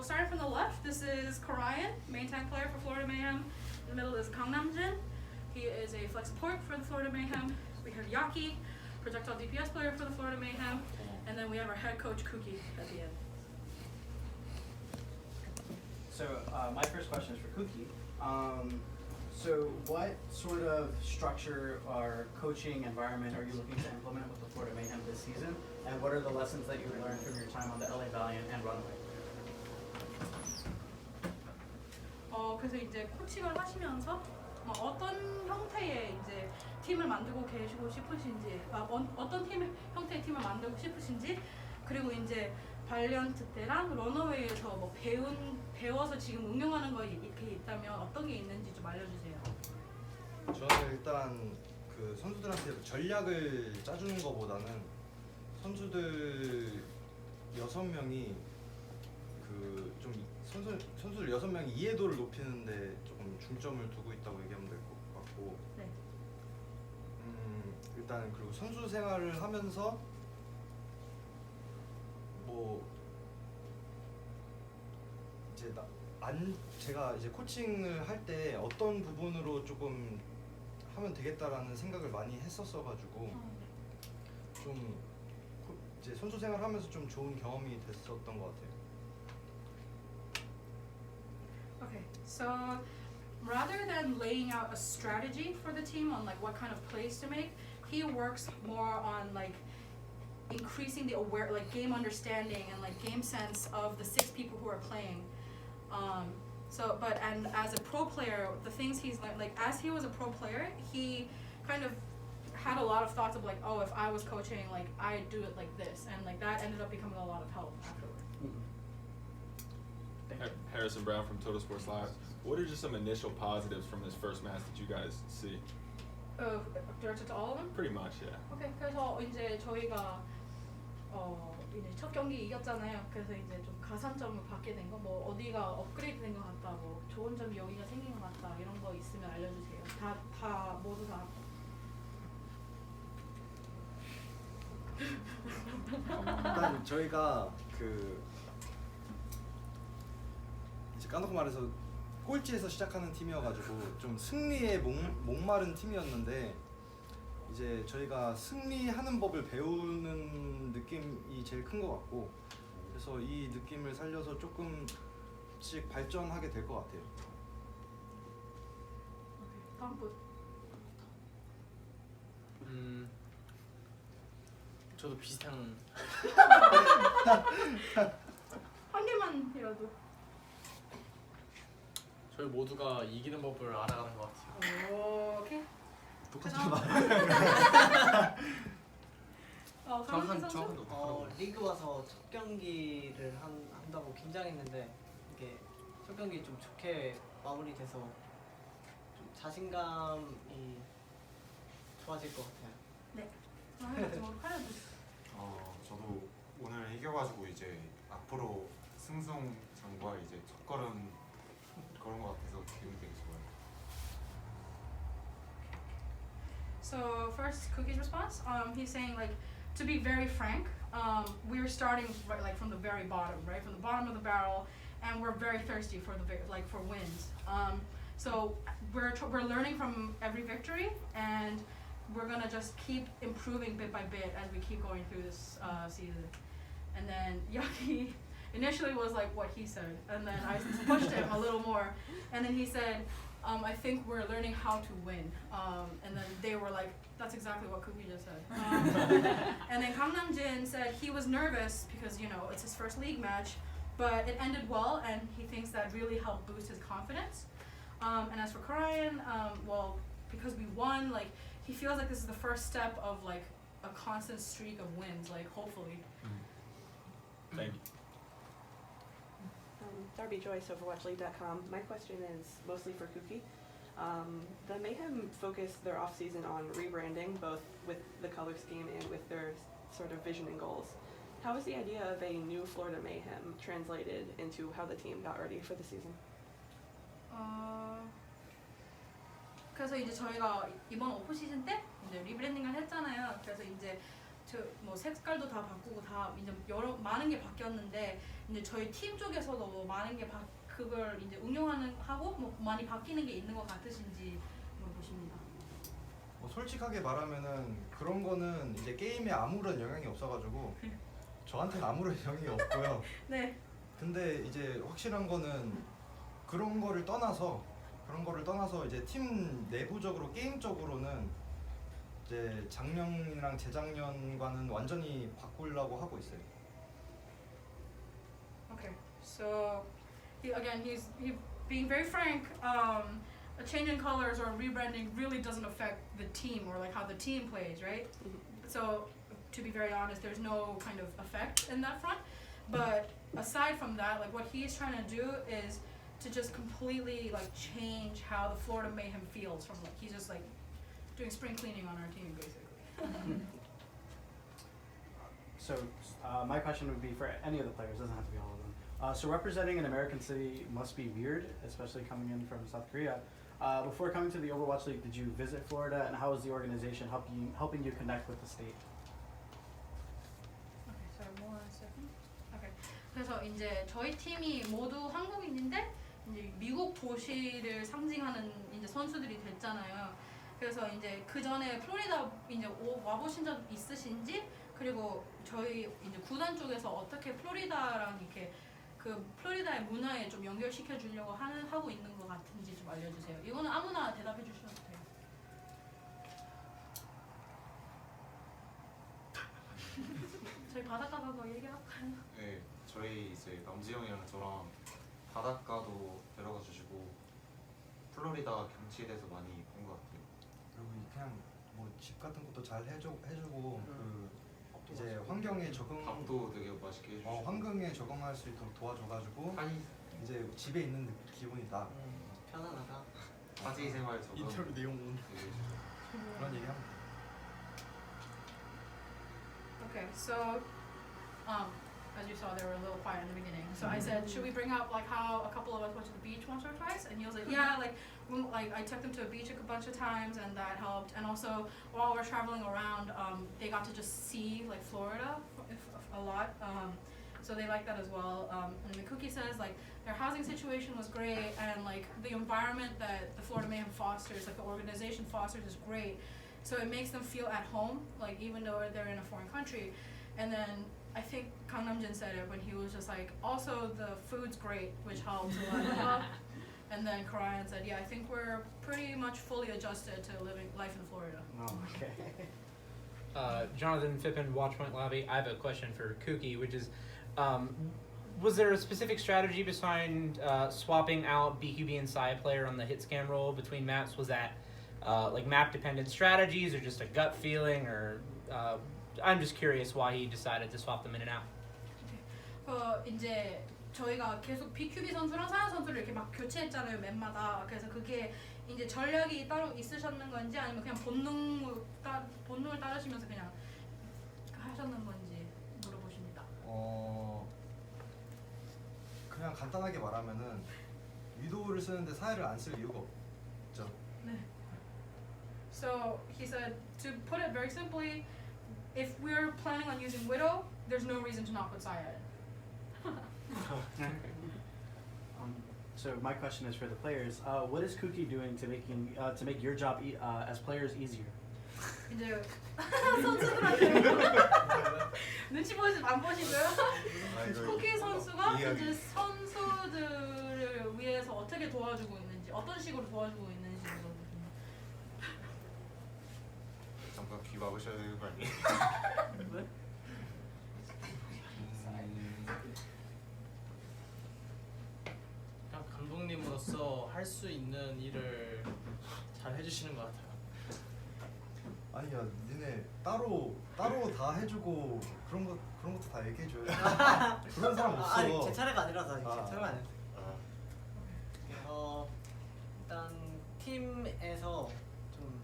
starting from the left, this is Karayan, main tank player for Florida Mayhem. In the middle is Gangnamjin. He is a flex support for the Florida Mayhem. We have Yaki, projectile DPS player for the Florida Mayhem. And then we have our head coach KuKi at the end. So my first question is for KuKi. So what sort of structure or coaching environment are you looking to implement with the Florida Mayhem this season? And what are the lessons that you learned from your time on the LA Valiant and Runway? 그래서 이제 코칭을 하시면서 어떤 형태의 이제 팀을 만들고 계시고 싶으신지, 어떤 팀 형태의 팀을 만들고 싶으신지, 그리고 이제 발리언트 때랑 러너웨이에서 뭐 배워서 지금 응용하는 거 이렇게 있다면 어떤 게 있는지 좀 알려주세요. 저는 일단 그 선수들한테 전략을 짜주는 것보다는 선수들 6명이 그 좀 선수들 6명이 이해도를 높이는데 조금 중점을 두고 있다고 얘기하면 될 것 같고. 네. 일단 그리고 선수 생활을 하면서 뭐 이제 제가 이제 코칭을 할 때 어떤 부분으로 조금 하면 되겠다라는 생각을 많이 했었어가지고 좀 이제 선수 생활하면서 좀 좋은 경험이 됐었던 것 같아요. Okay, so rather than laying out a strategy for the team on like what kind of plays to make, he works more on like increasing the game understanding and like game sense of the 6 people who are playing. And as a pro player, the things he's learned, like as he was a pro player, he kind of had a lot of thoughts of like, oh, if I was coaching, like I'd do it like this, and like that ended up becoming a lot of help afterward. Harrison Brown from Total Sports Live. What are just some initial positives from this first match that you guys see? Directed to all of them? Pretty much, yeah. Okay, 그래서 이제 저희가 이제 첫 경기 이겼잖아요. 그래서 이제 좀 가산점을 받게 된 거, 뭐 어디가 업그레이드 된 것 같다, 뭐 좋은 점이 여기가 생긴 것 같다 이런 거 있으면 알려주세요. 다 모두 다. 일단 저희가 이제 까놓고 말해서 꼴찌에서 시작하는 팀이어가지고 좀 승리에 목마른 팀이었는데 이제 저희가 승리하는 법을 배우는 느낌이 제일 큰 것 같고, 그래서 이 느낌을 살려서 조금씩 발전하게 될 것 같아요. 다음 분. 저도 비슷한. 한 개만이라도. 저희 모두가 이기는 법을 알아가는 것 같아요. 오케이. 똑같은 말. 리그 와서 첫 경기를 한다고 긴장했는데 이게 첫 경기 좀 좋게 마무리돼서 좀 자신감이 좋아질 것 같아요. 네. 저도 오늘 이겨가지고 이제 앞으로 승승장구가 이제 첫 걸음 그런 것 같아서 기분이 되게 좋아요. So first, KuKi's response. He's saying like, to be very frank, we're starting from the very bottom, right, from the bottom of the barrel, and we're very thirsty for for wins. So we're learning from every victory, and we're gonna just keep improving bit by bit as we keep going through this season. And then Yaki initially was like what he said, and then I pushed him a little more, and then he said, I think we're learning how to win. And then they were like, that's exactly what KuKi just said. And then Gangnamjin said he was nervous because, you know, it's his first league match, but it ended well, and he thinks that really helped boost his confidence. And as for Karayan, well, because we won, like, he feels like this is the first step of like a constant streak of wins, like hopefully. Thank you. Darby Joyce, Overwatch League.com. My question is mostly for KuKi. The Mayhem focused their off-season on rebranding, both with the color scheme and with their sort of vision and goals. How was the idea of a new Florida Mayhem translated into how the team got ready for the season? 그래서 이제 저희가 이번 오프 시즌 때 이제 리브랜딩을 했잖아요. 그래서 이제 뭐 색깔도 다 바꾸고 다 이제 여러 많은 게 바뀌었는데 이제 저희 팀 쪽에서도 뭐 많은 게 그걸 이제 응용하는 하고 뭐 많이 바뀌는 게 있는 것 같으신지 물어보십니다. 뭐 솔직하게 말하면은 그런 거는 이제 게임에 아무런 영향이 없어가지고 저한테는 아무런 영향이 없고요. 네. 근데 이제 확실한 거는 그런 거를 떠나서 이제 팀 내부적으로 게임적으로는 이제 작년이랑 재작년과는 완전히 바꾸려고 하고 있어요. Okay, so he's being very frank. A change in colors or rebranding really doesn't affect the team or like how the team plays, right? So to be very honest, there's no kind of effect in that front. But aside from that, like what he's trying to do is to just completely like change how the Florida Mayhem feels from like he's just like doing spring cleaning on our team basically. So my question would be for any of the players, doesn't have to be all of them. So representing an American city must be weird, especially coming in from South Korea. Before coming to the Overwatch League, did you visit Florida, and how is the organization helping you connect with the state? Okay, sorry, one second. Okay. 그래서 이제 저희 팀이 모두 한국인인데 이제 미국 도시를 상징하는 이제 선수들이 됐잖아요. 그래서 이제 그 전에 플로리다 이제 와보신 적 있으신지 그리고 저희 이제 구단 쪽에서 어떻게 플로리다랑 이렇게 그 플로리다의 문화에 좀 연결시켜 주려고 하고 있는 것 같은지 좀 알려주세요. 이거는 아무나 대답해 주셔도 돼요. 저희 바닷가 가서 얘기할까요? 네, 저희 이제 남지 형이랑 저랑 바닷가도 데려가 주시고 플로리다 경치에 대해서 많이 본 것 같아요. 그리고 그냥 뭐 집 같은 것도 잘 해주고 그 이제 환경에 적응 밥도 되게 맛있게 해주시고 환경에 적응할 수 있도록 도와줘가지고 이제 집에 있는 기분이다. 편안하다. 사지 생활 적응 인터뷰 내용은 되게 그런 얘기 합니다. Okay, so as you saw, they were a little quiet in the beginning. So I said, should we bring up like how a couple of us went to the beach once or twice? And he was like, yeah, like I took them to a beach a bunch of times, and that helped. And also, while we're traveling around, they got to just see like Florida a lot. So they like that as well. And the KuKi says like their housing situation was great, and like the environment that the Florida Mayhem fosters, like the organization fosters, is great. So it makes them feel at home, like even though they're in a foreign country. And then I think Nam-jin said it when he was just like, also the food's great, which helps a lot. And then Karayan said, yeah, I think we're pretty much fully adjusted to living life in Florida. Oh, okay. Jonathan Fippen, Watchpoint Lobby. I have a question for KuKi, which is, was there a specific strategy behind swapping out BQB and Side player on the hit scan role between maps? Was that like map dependent strategies or just a gut feeling, or I'm just curious why he decided to swap them in and out. 이제 저희가 계속 BQB 선수랑 사야 선수를 이렇게 막 교체했잖아요, 맵마다. 그래서 그게 이제 전략이 따로 있으셨는 건지 아니면 그냥 본능을 따르시면서 그냥 하셨는 건지 물어보십니다. 그냥 간단하게 말하면은 위도우를 쓰는데 사야를 안 쓸 이유가 없죠. 네. So he said, to put it very simply, if we're planning on using Widow, there's no reason to not put Saya in. So my question is for the players. What is KuKi doing to make your job as players easier? 이제 선수들한테 눈치 안 보시고요. 쿠키 선수가 이제 선수들을 위해서 어떻게 도와주고 있는지, 어떤 식으로 도와주고 있는지 물어보십니다. 잠깐 귀 막으셔야 되는 거 아니에요? 왜? 그냥 감독님으로서 할 수 있는 일을 잘 해주시는 것 같아요. 아니야, 니네 따로 다 해주고 그런 것도 다 얘기해줘요. 그런 사람 없어. 아니 제 차례가 아니라서 제 차례가 아니라. 일단 팀에서 좀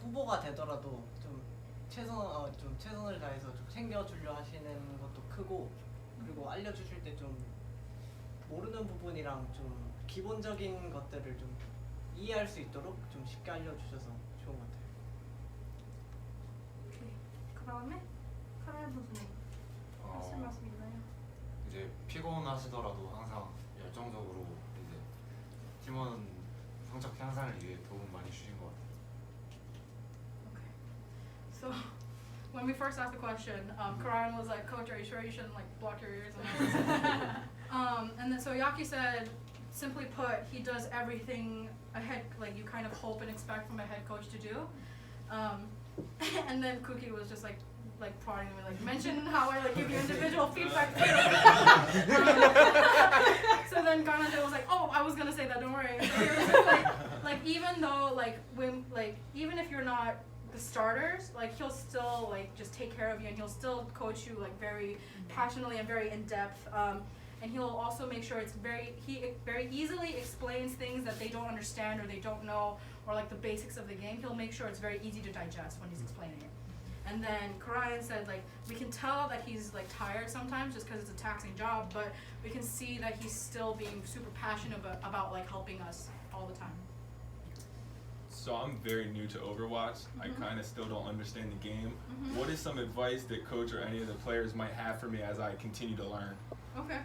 후보가 되더라도 좀 최선을 다해서 좀 챙겨주려 하시는 것도 크고, 그리고 알려주실 때 좀 모르는 부분이랑 좀 기본적인 것들을 좀 이해할 수 있도록 좀 쉽게 알려주셔서 좋은 것 같아요. 그다음에 카라얀 선수님 하실 말씀 있나요? 이제 피곤하시더라도 항상 열정적으로 이제 팀원 성적 향상을 위해 도움 많이 주신 것 같아요. Okay. So when we first asked the question, Karayan was like, "Coach, are you sure you shouldn't like block your ears?" And then so Yaki said, simply put, he does everything a head like you kind of hope and expect from a head coach to do. And then KuKi was just like prodding me, like mention how I like give you individual feedback. So then Gangnamjin was like, "Oh, I was gonna say that. Don't worry." So he was just like even though even if you're not the starters, like he'll still like just take care of you, and he'll still coach you like very passionately and very in depth. And he'll also make sure he very easily explains things that they don't understand or they don't know, or like the basics of the game. He'll make sure it's very easy to digest when he's explaining it. And then Karayan said like we can tell that he's like tired sometimes just because it's a taxing job, but we can see that he's still being super passionate about like helping us all the time. So I'm very new to Overwatch. I kind of still don't understand the game. What is some advice that coach or any of the players might have for me as I continue to learn? Okay.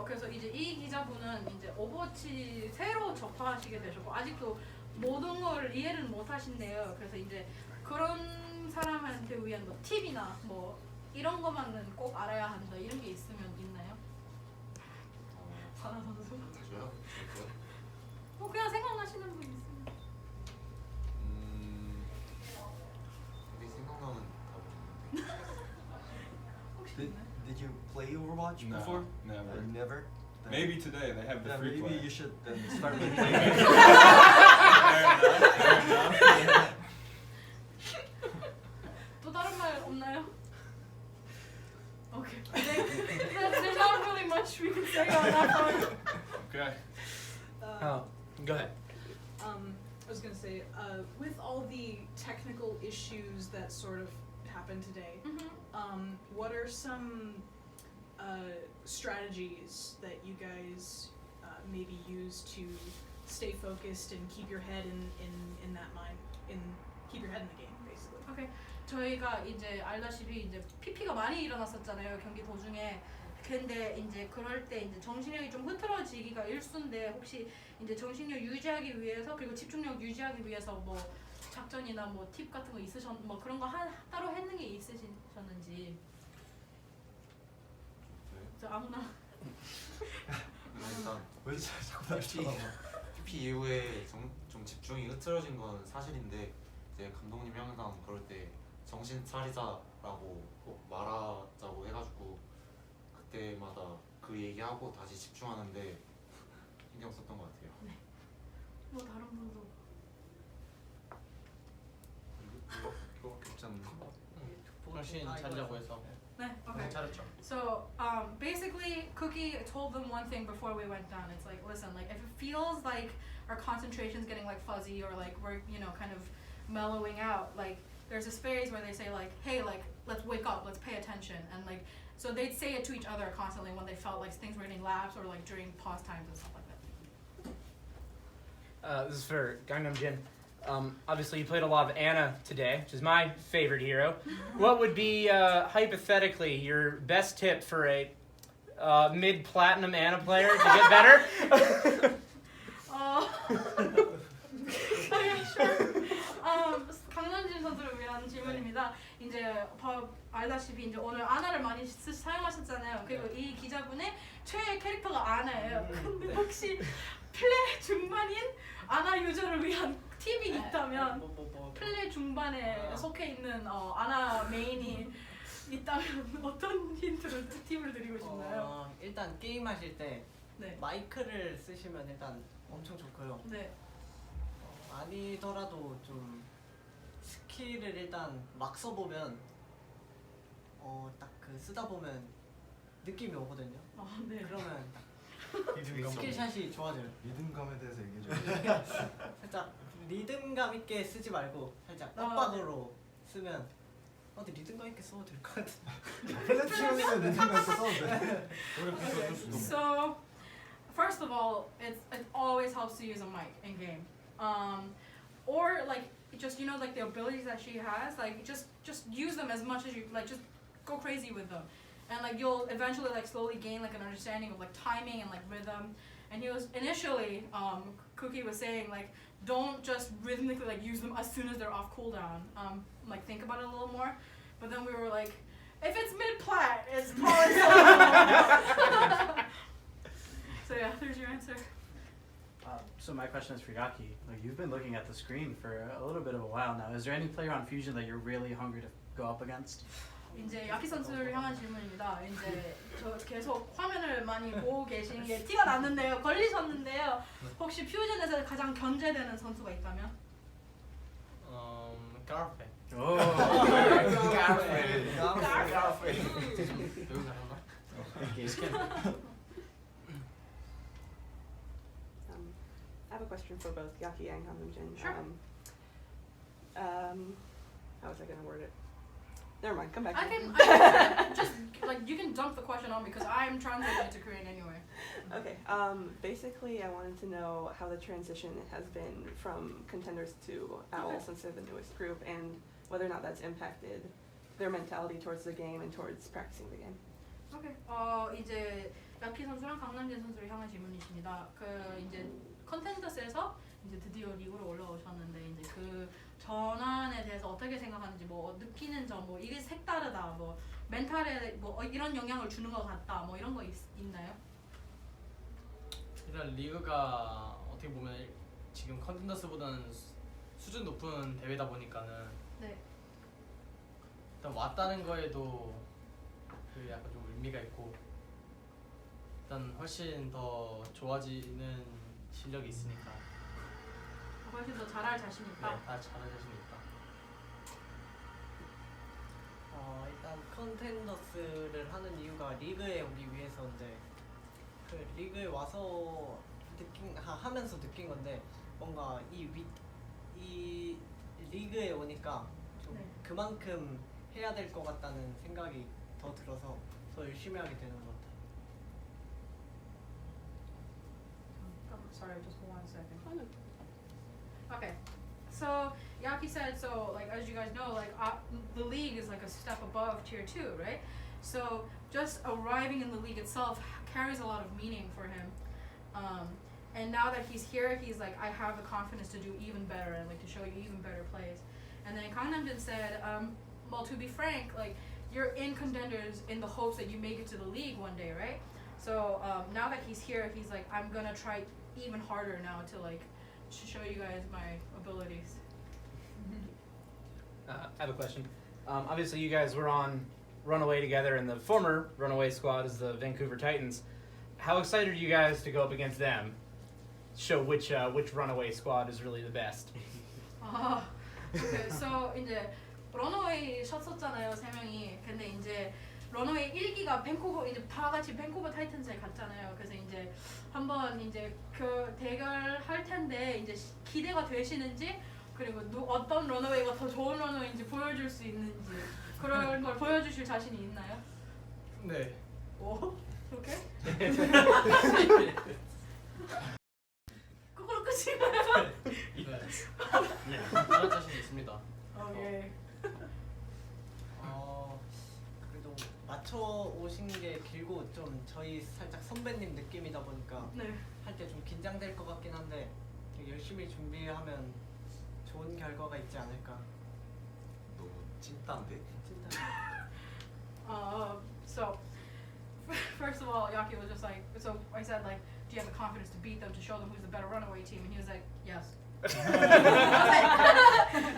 그래서 이제 이 기자분은 이제 오버워치 새로 접하시게 되셨고 아직도 모든 걸 이해를 못 하신대요. 그래서 이제 그런 사람한테 위한 뭐 팁이나 뭐 이런 것만은 꼭 알아야 한다 이런 게 있으면 있나요? 사나 선수? 저요? 그냥 생각나시는 분 있으면. 근데 생각나는 답은 혹시 Did, 있나요? did you play Overwatch No, before? never. Never? Then- Maybe today they have the then free maybe play. you should then start playing it. 또 다른 말 없나요? Okay. There's not really much we can say on that front. Okay. Oh, go ahead. I was gonna say, with all the technical issues that sort of happened today, what are some strategies that you guys maybe use to stay focused and keep your head in that mind, keep your head in the game, basically? Okay. 저희가 이제 알다시피 이제 PP가 많이 일어났었잖아요 경기 도중에. 근데 이제 그럴 때 이제 정신력이 좀 흐트러지기가 일쑤인데 혹시 이제 정신력 유지하기 위해서 그리고 집중력 유지하기 위해서 뭐 작전이나 뭐 팁 같은 거 뭐 그런 거 따로 했는 게 있으셨는지. 저 아무나. 일단 왜 자꾸 날 쳐다봐? PP 이후에 좀 집중이 흐트러진 건 사실인데 이제 감독님이 항상 그럴 때 정신 차리자라고 꼭 말하자고 해가지고 그때마다 그 얘기하고 다시 집중하는데 신경 썼던 것 같아요. 네. 뭐 다른 분도. 이거 괜찮은 거? 정신 차리자고 해서 네. Okay. 잘했죠. So basically, KuKi told them one thing before we went down. It's like, listen, like if it feels like our concentration's getting like fuzzy or like we're kind of mellowing out, like there's this phase where they say like, hey, like let's wake up, let's pay attention, and like so they'd say it to each other constantly when they felt like things were getting lapsed or like during pause times and stuff like that. This is for Gangnamjin. Obviously, you played a lot of Ana today, which is my favorite hero. What would be, hypothetically, your best tip for a mid-platinum Ana player to get better? Okay, sure. 강남진 선수를 위한 질문입니다. 이제 알다시피 이제 오늘 아나를 많이 사용하셨잖아요. 그리고 이 기자분의 최애 캐릭터가 아나예요. 근데 혹시 플레이 중반인 아나 유저를 위한 팁이 있다면 플레이 중반에 속해 있는 아나 메인이 있다면 어떤 힌트를 팁을 드리고 싶나요? 일단 게임 하실 때 네. 마이크를 쓰시면 일단 엄청 좋고요. 네. 아니더라도 좀 스킬을 일단 막 써보면 딱 그 쓰다 보면 느낌이 오거든요. 네. 그러면 딱 스킬샷이 좋아져요. 리듬감에 대해서 얘기해 줘. 살짝 리듬감 있게 쓰지 말고 살짝 빡빡으로 쓰면 근데 리듬감 있게 써도 될 것 같은데. 플래티넘이면 리듬감 있게 써도 돼. So, first of all, it always helps to use a mic in game, or like just, you know, like the abilities that she has, like just use them as much as you like, just go crazy with them, and like you'll eventually like slowly gain like an understanding of like timing and like rhythm. And he was initially KuKi was saying like, don't just rhythmically like use them as soon as they're off cooldown, like think about it a little more. But then we were like, if it's mid-plat, it's probably so yeah, there's your answer. So my question is for Yaki. Like, you've been looking at the screen for a little bit of a while now. Is there any player on Fusion that you're really hungry to go up against? 이제 야키 선수를 향한 질문입니다. 이제 저 계속 화면을 많이 보고 계신 게 티가 났는데요. 걸리셨는데요. 혹시 퓨전에서 가장 견제되는 선수가 있다면? 까르페. 오. I have a question for both Yaki and Gangnamjin. Sure. How was I going to word it? Never mind, come back. I can just like you can dump the question on me because I'm translating it to Korean anyway. Okay. Basically, I wanted to know how the transition has been from Contenders to Owl Okay. since they're the newest group, and whether or not that's impacted their mentality towards the game and towards practicing the game. 오케이. 이제 야키 선수랑 강남진 선수를 향한 질문이십니다. 그 이제 컨텐더스에서 이제 드디어 리그로 올라오셨는데 이제 그 전환에 대해서 어떻게 생각하는지 뭐 느끼는 점 뭐 이게 색다르다 뭐 멘탈에 뭐 이런 영향을 주는 것 같다 뭐 이런 거 있나요? 일단 리그가 어떻게 보면 지금 컨텐더스보다는 수준 높은 대회다 보니까는 네. 일단 왔다는 거에도 그 약간 좀 의미가 있고 일단 훨씬 더 좋아지는 실력이 있으니까 훨씬 더 잘할 자신 있다. 네, 다 잘할 자신 있다. 일단 컨텐더스를 하는 이유가 리그에 오기 위해서인데 그 리그에 와서 하면서 느낀 건데 뭔가 이 리그에 오니까 좀 네. 그만큼 해야 될 것 같다는 생각이 더 들어서 더 열심히 하게 되는 것 같아요. Sorry, just 1 second. Okay, so Yaki said, so like as you guys know, like the league is like a step above tier 2, right? So just arriving in the league itself carries a lot of meaning for him. And now that he's here, he's like, I have the confidence to do even better and like to show you even better plays. And then Gangnamjin said, well, to be frank, like you're in Contenders in the hopes that you make it to the league one day, right? So now that he's here, he's like, I'm gonna try even harder now to like to show you guys my abilities. I have a question. Obviously, you guys were on Runaway together, and the former Runaway squad is the Vancouver Titans. How excited are you guys to go up against them? Show which Runaway squad is really the best. Okay, so 이제 러너웨이 셨었잖아요, 3명이. 근데 이제 러너웨이 1기가 밴쿠버 이제 다 같이 밴쿠버 타이탄즈에 갔잖아요. 그래서 이제 한번 이제 그 대결할 텐데 이제 기대가 되시는지 그리고 어떤 러너웨이가 더 좋은 러너웨이인지 보여줄 수 있는지 그런 걸 보여주실 자신이 있나요? 네. 오? 오케이. 그걸로 끝인가요? 네. 잘할 자신 있습니다. 오케이. 그래도 맞춰 오신 게 길고 좀 저희 살짝 선배님 느낌이다 보니까 네. 할 때 좀 긴장될 것 같긴 한데 되게 열심히 준비하면 좋은 결과가 있지 않을까. 너무 찐따인데? So first of all, Yaki was just like, so I said like, do you have the confidence to beat them to show them who's the better runaway team? And he was like, yes.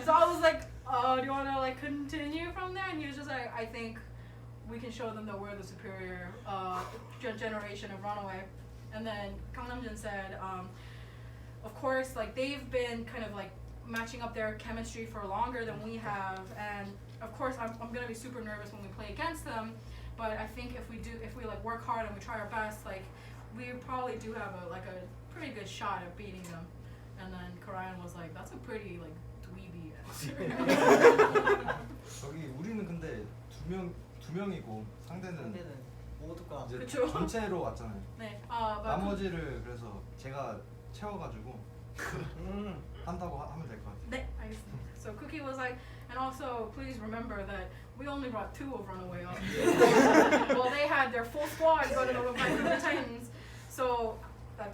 So I was like, do you want to like continue from there? And he was just like, I think we can show them that we're the superior generation of runaway. And then Gangnamjin said, of course, like they've been kind of like matching up their chemistry for longer than we have, and of course I'm gonna be super nervous when we play against them, but I think if we like work hard and we try our best, like we probably do have a pretty good shot at beating them. And then Karayan was like, that's a pretty like dweeby answer. 저기 우리는 근데 두 명이고 상대는 모두가 이제 그쵸. 전체로 왔잖아요. 네, 나머지를 그래서 제가 채워가지고 하면 될 것 같아요. 네, 알겠습니다. So KuKi was like, and also please remember that we only brought 2 of Runaway up. Well, they had their full squad go to the Vancouver Titans. So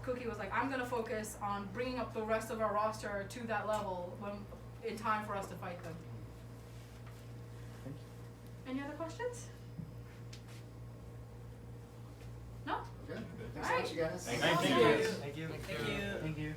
KuKi was like, I'm gonna focus on bringing up the rest of our roster to that level when in time for us to fight them. Thank you. Any other questions? No? Okay. Thanks Alright. so much, you guys. Thank you. Awesome. Thank you. Thank you. Thank you.